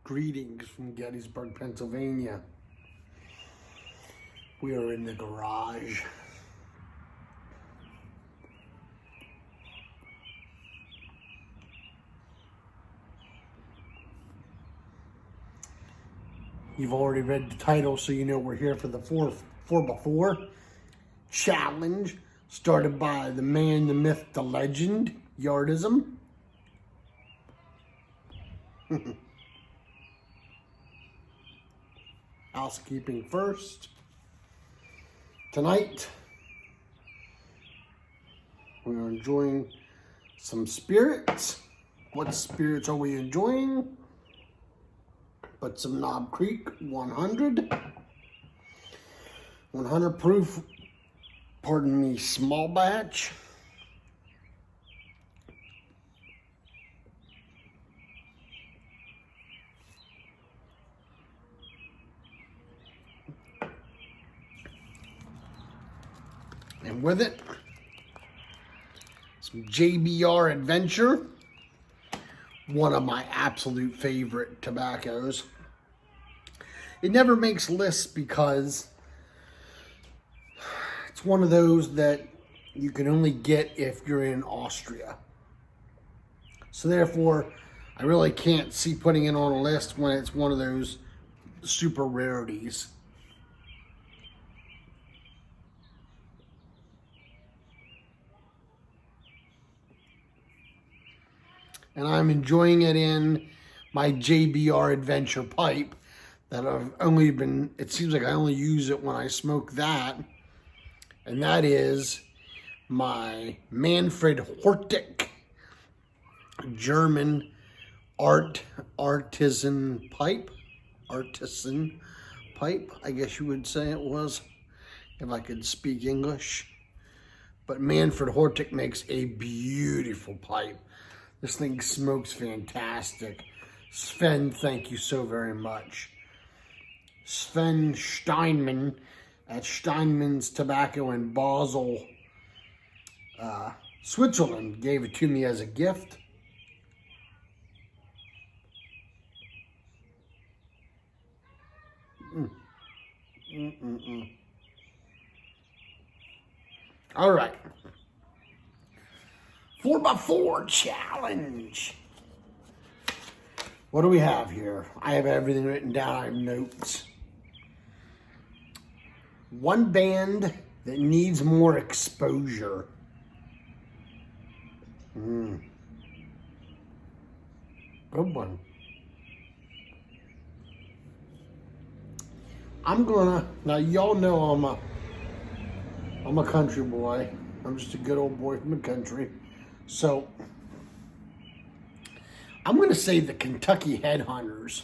Greetings from Gettysburg, Pennsylvania. We are in the garage. You've already read the title, so you know we're here for the 4x4 challenge, started by the man, the myth, the legend, Yardism. Housekeeping first. Tonight, we are enjoying some spirits. What spirits are we enjoying? But some Knob Creek 100 proof, pardon me, small batch. And with it, some JBR Adventure, one of my absolute favorite tobaccos. It never makes lists because it's one of those that you can only get if you're in Austria. So therefore, I really can't see putting it on a list when it's one of those super rarities. And I'm enjoying it in my JBR Adventure pipe that I've only been, it seems like I only use it when I smoke that. And that is my Manfred Hortig German artisan pipe, I guess you would say it was, if I could speak English. But Manfred Hortig makes a beautiful pipe. This thing smokes fantastic. Sven, thank you so very much. Sven Steinman at Steinman's Tobacco in Basel, Switzerland, gave it to me as a gift. All right. 4x4 challenge. What do we have here? I have everything written down. I have notes. One band that needs more exposure. Good one. Now y'all know I'm a country boy. I'm just a good old boy from the country. So, I'm going to say the Kentucky Headhunters.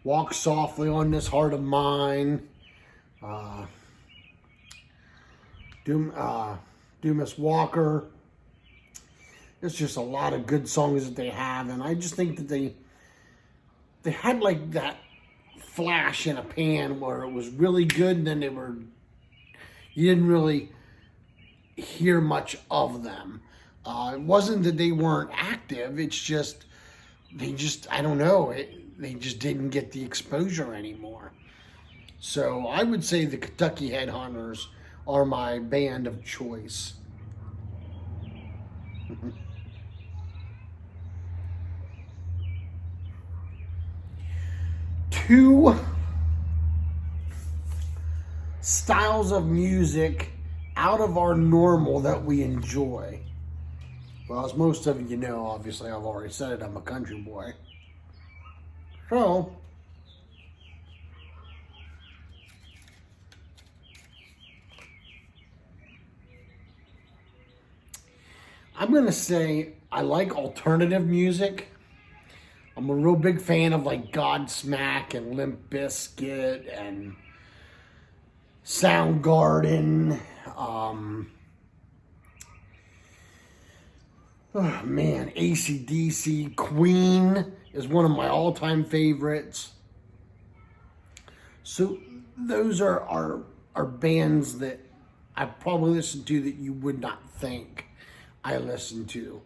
Walk Softly on This Heart of Mine. Dumas Walker. There's just a lot of good songs that they have, and I just think that they had like that flash in a pan where it was really good, and then you didn't really hear much of them. It wasn't that they weren't active, it's just I don't know, they just didn't get the exposure anymore. So I would say the Kentucky Headhunters are my band of choice. Two styles of music out of our normal that we enjoy. Well, as most of you know, obviously I've already said it, I'm a country boy. So, I'm going to say I like alternative music. I'm a real big fan of like Godsmack and Limp Bizkit and Soundgarden. AC/DC, Queen, is one of my all-time favorites. So those are bands that I probably listened to that you would not think I listened to.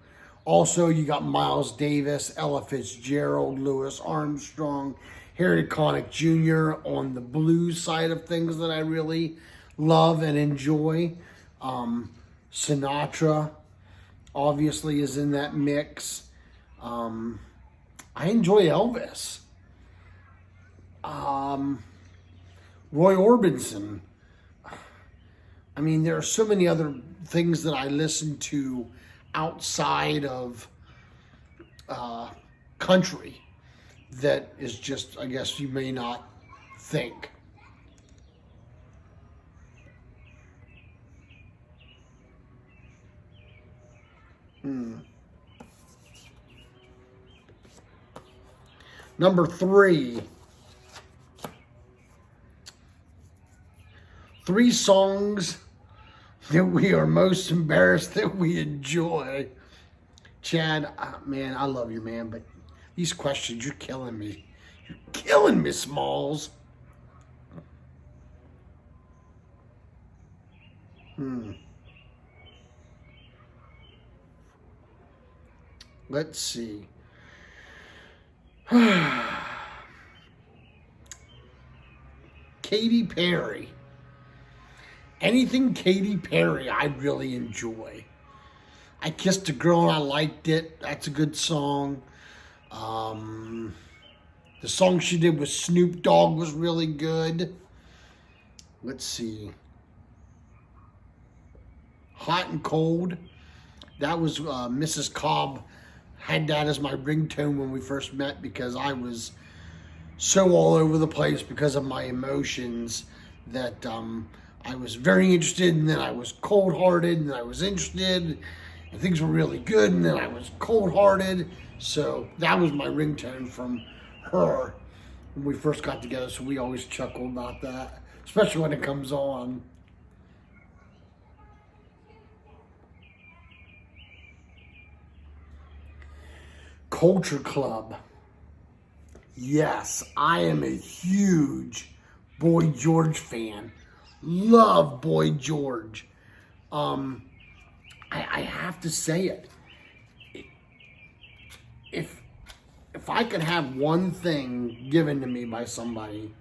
Also, you got Miles Davis, Ella Fitzgerald, Louis Armstrong, Harry Connick Jr. on the blues side of things that I really love and enjoy. Sinatra obviously is in that mix. I enjoy Elvis. Roy Orbison. I mean, there are so many other things that I listen to outside of country that is just, I guess you may not think. Number 3. 3 songs that we are most embarrassed that we enjoy. Chad, man, I love you, man, but these questions, you're killing me. You're killing me, Smalls. Let's see. Katy Perry. Anything Katy Perry, I really enjoy. I Kissed a Girl and I Liked It. That's a good song. The song she did with Snoop Dogg was really good. Let's see. Hot and Cold. That was Mrs. Cobb had that as my ringtone when we first met because I was so all over the place because of my emotions that I was very interested, and then I was cold-hearted, and then I was interested, and things were really good, and then I was cold-hearted. So that was my ringtone from her when we first got together, so we always chuckle about that, especially when it comes on. Culture Club. Yes, I am a huge Boy George fan. Love Boy George. I have to say it. If I could have one thing given to me by somebody,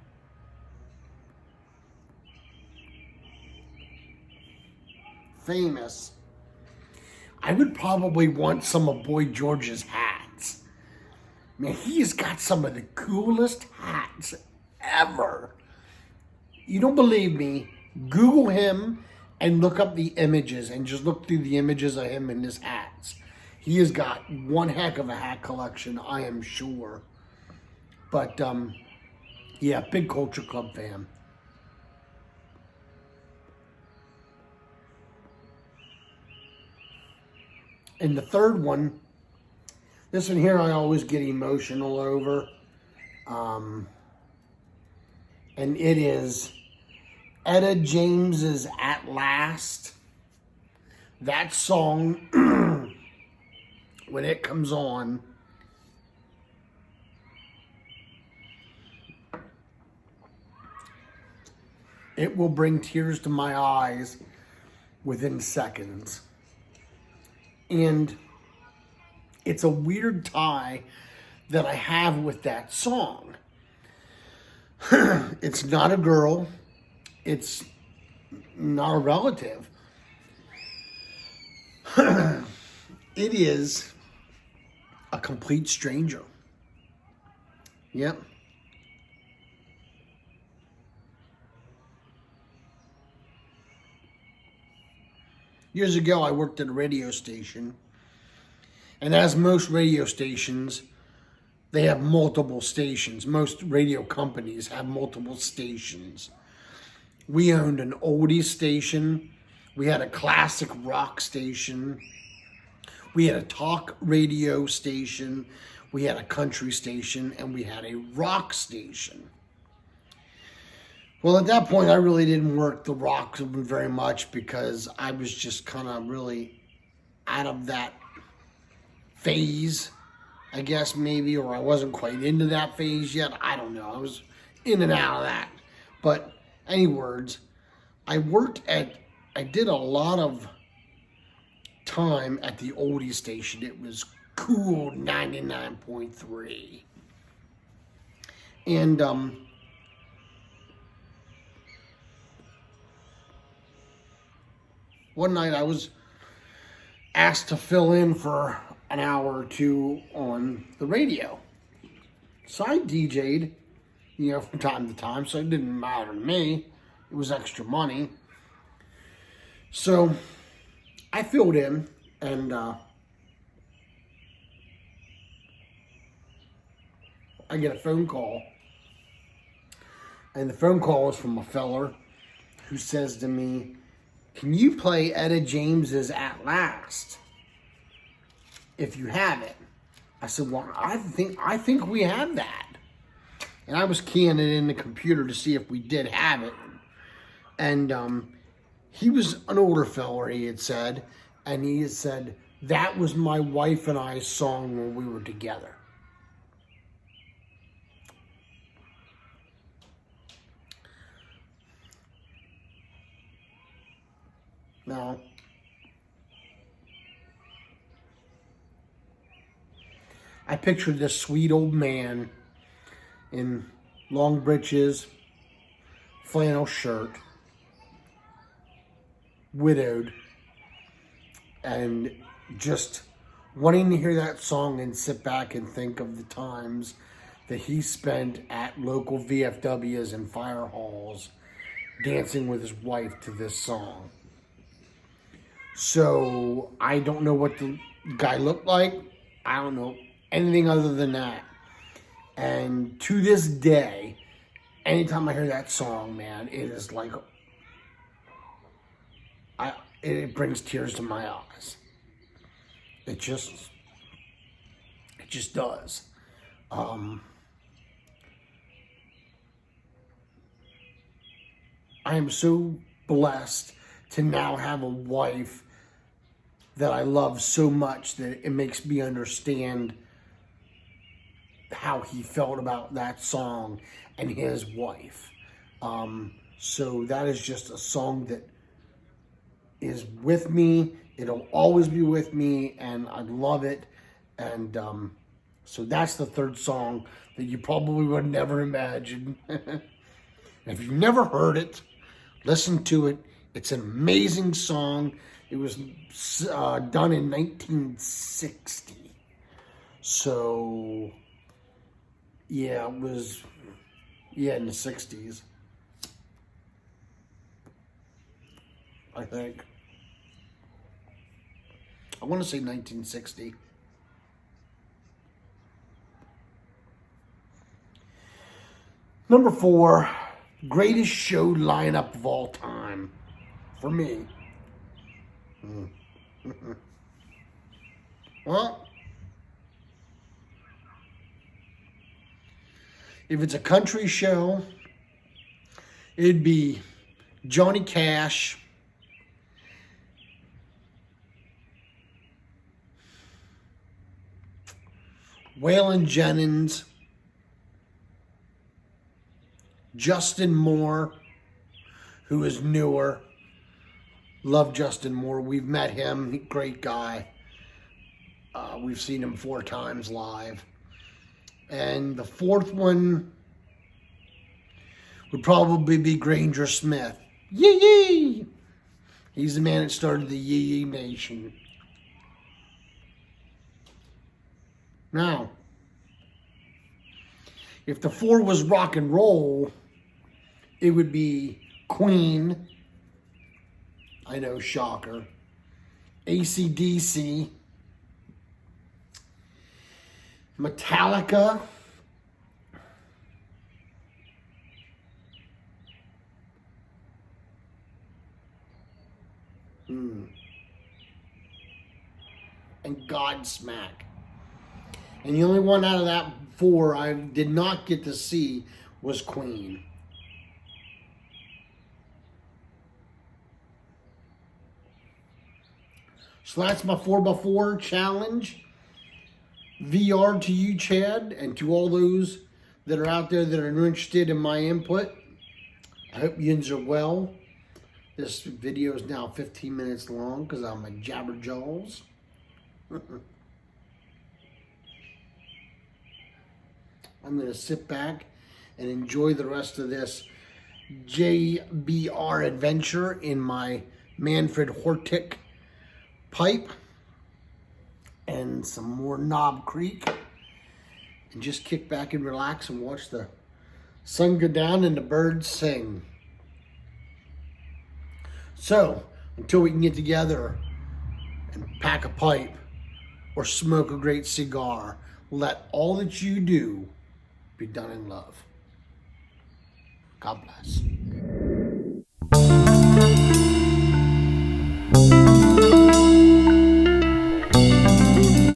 famous, I would probably want some of Boy George's hats. Man, he's got some of the coolest hats ever. You don't believe me? Google him and look up the images and just look through the images of him in his hats. He has got one heck of a hat collection, I am sure. But, yeah, big Culture Club fan. And the third one, this one here I always get emotional over. And it is Etta James's At Last. That song, when it comes on, it will bring tears to my eyes within seconds. And it's a weird tie that I have with that song. It's not a girl. It's not a relative. It is a complete stranger. Yep. Years ago, I worked at a radio station. And as most radio stations, they have multiple stations. Most radio companies have multiple stations. We owned an oldies station. We had a classic rock station. We had a talk radio station. We had a country station. And we had a rock station. Well, at that point, I really didn't work the rock very much because I was just kind of really out of that phase I guess maybe, or I wasn't quite into that phase yet. I don't know. I was in and out of that. But any words, I did a lot of time at the oldie station. It was Cool 99.3. And one night I was asked to fill in for an hour or two on the radio. So I DJ'd, from time to time, so it didn't matter to me. It was extra money. So I filled in, and I get a phone call. And the phone call was from a feller who says to me, "Can you play Etta James's At Last if you have it?" I said, "Well, I think we have that." And I was keying it in the computer to see if we did have it. And he was an older feller, he had said, and he had said, "That was my wife and I's song when we were together." Now, I pictured this sweet old man in long breeches, flannel shirt, widowed, and just wanting to hear that song and sit back and think of the times that he spent at local VFWs and fire halls dancing with his wife to this song. So I don't know what the guy looked like. I don't know anything other than that. And to this day, anytime I hear that song, man, it is like, it brings tears to my eyes. It just does. I am so blessed to now have a wife that I love so much that it makes me understand how he felt about that song and his wife. So that is just a song that is with me. It'll always be with me, and I love it. And so that's the third song that you probably would never imagine. If you've never heard it, listen to it. It's an amazing song. It was done in 1960. So, yeah, it was, in the 60s, I think. I want to say 1960. Number 4, greatest show lineup of all time for me. Well, if it's a country show, it'd be Johnny Cash, Waylon Jennings, Justin Moore, who is newer. Love Justin Moore. We've met him. Great guy. We've seen him 4 times live. And the fourth one would probably be Granger Smith. Yee yee! He's the man that started the Yee Yee Nation. Now, if the 4 was rock and roll, it would be Queen. I know, shocker. AC/DC. Metallica. And Godsmack. And the only one out of that 4 I did not get to see was Queen. So that's my 4x4 challenge. VR to you, Chad, and to all those that are out there that are interested in my input. I hope yous are well. This video is now 15 minutes long because I'm a jabberjaws. I'm going to sit back and enjoy the rest of this JBR adventure in my Manfred Hortick pipe and some more Knob Creek, and just kick back and relax and watch the sun go down and the birds sing. So, until we can get together and pack a pipe or smoke a great cigar, let all that you do be done in love. God bless.